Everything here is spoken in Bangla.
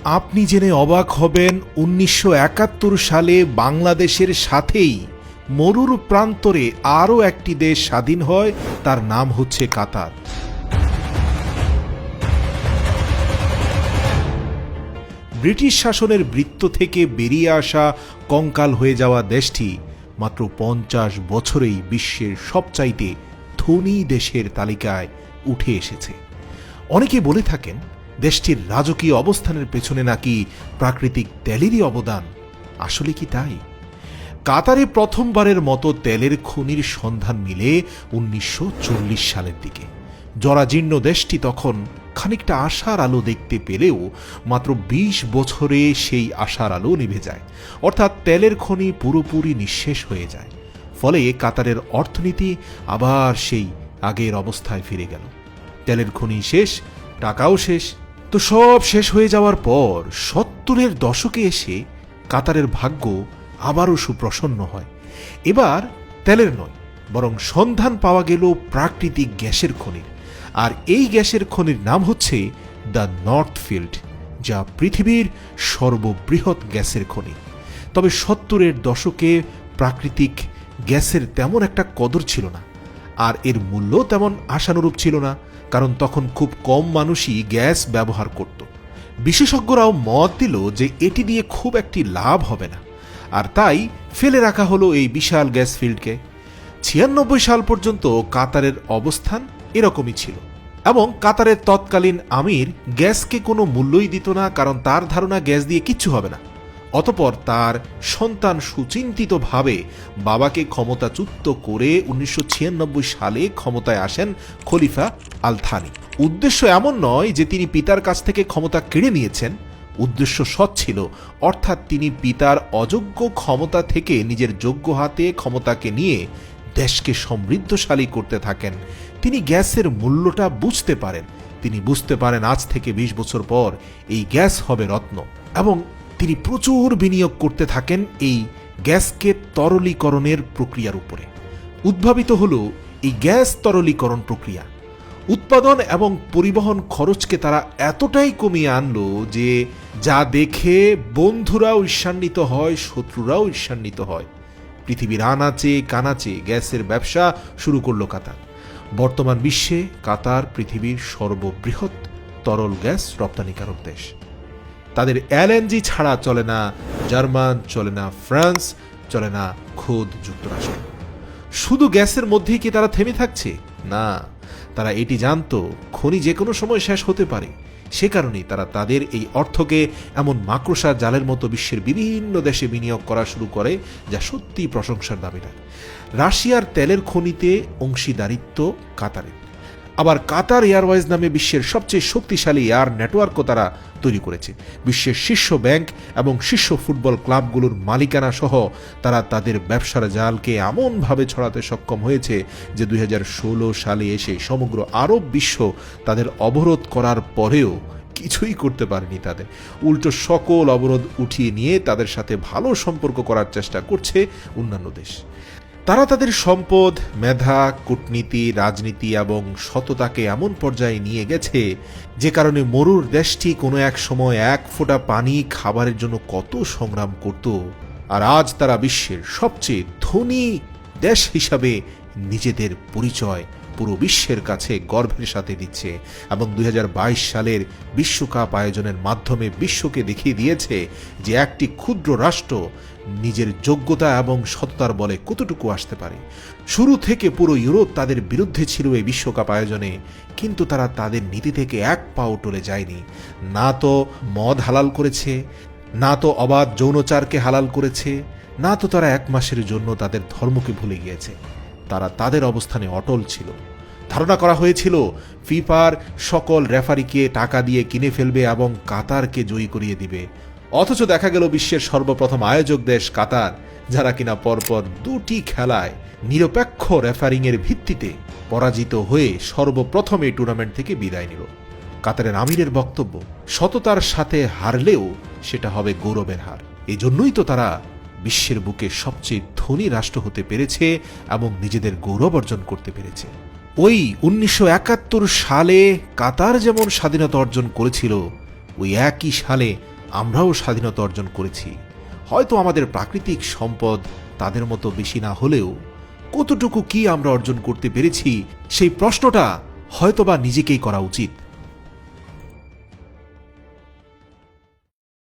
আপনি জেনে অবাক হবেন ১৯৭১ সালে বাংলাদেশের সাথেই মরুর প্রান্তরে আরও একটি দেশ স্বাধীন হয়, তার নাম হচ্ছে কাতার। ব্রিটিশ শাসনের বৃত্ত থেকে বেরিয়ে আসা কঙ্কাল হয়ে যাওয়া দেশটি মাত্র ৫০ বছরেই বিশ্বের সবচাইতে ধনী দেশের তালিকায় উঠে এসেছে। অনেকে বলে থাকেন দেশটির রাজকীয় অবস্থানের পেছনে নাকি প্রাকৃতিক তেলেরই অবদান। আসলে কি তাই? কাতারে প্রথমবারের মতো তেলের খনির সন্ধান মিলে ১৯৪০ সালের দিকে। জরাজীর্ণ দেশটি তখন খানিকটা আশার আলো দেখতে পেলেও মাত্র ২০ বছরে সেই আশার আলো নিভে যায়, অর্থাৎ তেলের খনি পুরোপুরি নিঃশেষ হয়ে যায়। ফলে কাতারের অর্থনীতি আবার সেই আগের অবস্থায় ফিরে গেল। তেলের খনি শেষ, টাকাও শেষ। তো সব শেষ হয়ে যাওয়ার পর ৭০-এর দশকে এসে কাতারের ভাগ্য আবারও সুপ্রসন্ন হয়। এবার তেলের নয়, বরং সন্ধান পাওয়া গেল প্রাকৃতিক গ্যাসের খনির। আর এই গ্যাসের খনির নাম হচ্ছে দ্য নর্থ ফিল্ড, যা পৃথিবীর সর্ববৃহৎ গ্যাসের খনি। তবে ৭০-এর দশকে প্রাকৃতিক গ্যাসের তেমন একটা কদর ছিল না, আর এর মূল্য তেমন আশানুরূপ ছিল না, কারণ তখন খুব কম মানুষই গ্যাস ব্যবহার করত। বিশেষজ্ঞরাও মত দিল যে এটি দিয়ে খুব একটি লাভ হবে না, আর তাই ফেলে রাখা হলো এই বিশাল গ্যাস ফিল্ডকে। ৯৬ সাল পর্যন্ত কাতারের অবস্থান এরকমই ছিল, এবং কাতারের তৎকালীন আমির গ্যাসকে কোনো মূল্যই দিত না, কারণ তার ধারণা গ্যাস দিয়ে কিচ্ছু হবে না। অতপর তার সন্তান সুচিন্তিতভাবে বাবাকে ক্ষমতাচ্যুত করে ১৯৯৬ সালে ক্ষমতায় আসেন খলিফা আল থানি। উদ্দেশ্য এমন নয় যে তিনি পিতার কাছ থেকে ক্ষমতা কেড়ে নিয়েছেন, উদ্দেশ্য সৎ ছিল, অর্থাৎ তিনি পিতার অযোগ্য ক্ষমতা থেকে নিজের যোগ্য হাতে ক্ষমতাকে নিয়ে দেশকে সমৃদ্ধশালী করতে থাকেন। তিনি গ্যাসের মূল্যটা বুঝতে পারেন। তিনি বুঝতে পারেন আজ থেকে ২০ বছর পর এই গ্যাস হবে রত্ন, এবং তিনি প্রচুর বিনিয়োগ করতে থাকেন এই গ্যাসকে তরলীকরণের প্রক্রিয়ার উপরে। উদ্ভাবিত হল এই গ্যাস তরলীকরণ প্রক্রিয়া। উৎপাদন এবং পরিবহন খরচকে তারা এতটাই কমিয়ে আনলো যে যা দেখে বন্ধুরাও ঈর্ষান্বিত হয়, শত্রুরাও ঈর্ষান্বিত হয়। পৃথিবীর আনাচে কানাচে গ্যাসের ব্যবসা শুরু করলো কাতার। বর্তমান বিশ্বে কাতার পৃথিবীর সর্ববৃহৎ তরল গ্যাস রপ্তানিকারক দেশ। তাদের এলএনজি ছাড়া চলে না জার্মান, চলে না ফ্রান্স, চলে না খোদ যুক্তরাষ্ট্র। শুধু গ্যাসের মধ্যেই কি তারা থেমে থাকছে? না, তারা এটি জানতো খনি যে কোনো সময় শেষ হতে পারে। সে কারণেই তারা তাদের এই অর্থকে এমন মাকড়সা জালের মতো বিশ্বের বিভিন্ন দেশে বিনিয়োগ করা শুরু করে, যা সত্যিই প্রশংসার দাবিদার। রাশিয়ার তেলের খনিতে অংশীদারিত্ব কাতারের। আবার কাতার এয়ারওয়েজ নামে বিশ্বের সবচেয়ে শক্তিশালী এয়ার নেটওয়ার্কও তারা তৈরি করেছে। বিশ্বের শীর্ষ ব্যাংক এবং শীর্ষ ফুটবল ক্লাবগুলোর মালিকানা সহ তারা তাদের ব্যবসার জালকে এমনভাবে ছড়াতে সক্ষম হয়েছে যে ২০১৬ সালে এসে সমগ্র আরব বিশ্ব তাদের অবরোধ করার পরেও কিছুই করতে পারেনি তাদের। উল্টো সকল অবরোধ উঠিয়ে নিয়ে তাদের সাথে ভালো সম্পর্ক করার চেষ্টা করছে অন্যান্য দেশ। তারা তাদের সম্পদ, মেধা, কূটনীতি, রাজনীতি এবং সততাকে এমন পর্যায়ে নিয়ে গেছে যে কারণে মরুর দেশটি কোনো এক সময় এক ফোঁটা পানি খাবারের জন্য কত সংগ্রাম করত, আর আজ তারা বিশ্বের সবচেয়ে ধনী দেশ হিসাবে নিজেদের পরিচয় পুরো বিশ্বের কাছে গর্বের সাথে দিচ্ছে, এবং ২০২২ সালের বিশ্বকাপ আয়োজনের মাধ্যমে বিশ্বকে দেখিয়ে দিয়েছে যে একটি ক্ষুদ্র রাষ্ট্র নিজের যোগ্যতা এবং সততার বলে কতটুকু আসতে পারে। শুরু থেকে পুরো ইউরোপ তাদের বিরুদ্ধে ছিল এই বিশ্বকাপ আয়োজনে, কিন্তু তারা তাদের নীতি থেকে এক পাও টলে যায়নি। না তো মদ হালাল করেছে, না তো অবাধ যৌনচারকে হালাল করেছে, না তো তারা ১ মাসের জন্য তাদের ধর্মকে ভুলে গিয়েছে। তারা তাদের অবস্থানে অটল ছিল। ধারণা করা হয়েছিল ফিফার সকল রেফারিকে টাকা দিয়ে কিনে ফেলবে এবং কাতারকে জয়ী করিয়ে দিবে। অথচ দেখা গেল বিশ্বের সর্বপ্রথম আয়োজক দেশ কাতার, যারা কিনা পরপর ২টি খেলায় নিরপেক্ষ রেফারিংয়ের ভিত্তিতে পরাজিত হয়ে সর্বপ্রথম এই টুর্নামেন্ট থেকে বিদায় নিল। কাতারের আমিরের বক্তব্য, সততার সাথে হারলেও সেটা হবে গৌরবের হার। এই জন্যই তো তারা বিশ্বের বুকে সবচেয়ে ধনী রাষ্ট্র হতে পেরেছে এবং নিজেদের গৌরব অর্জন করতে পেরেছে। ওই ১৯৭১ সালে কাতার যেমন স্বাধীনতা অর্জন করেছিল, ওই একই সালে আমরাও স্বাধীনতা অর্জন করেছি। হয়তো আমাদের প্রাকৃতিক সম্পদ তাদের মতো বেশি না হলেও কতটুকু কি আমরা অর্জন করতে পেরেছি সেই প্রশ্নটা হয়তোবা নিজেকেই করা উচিত।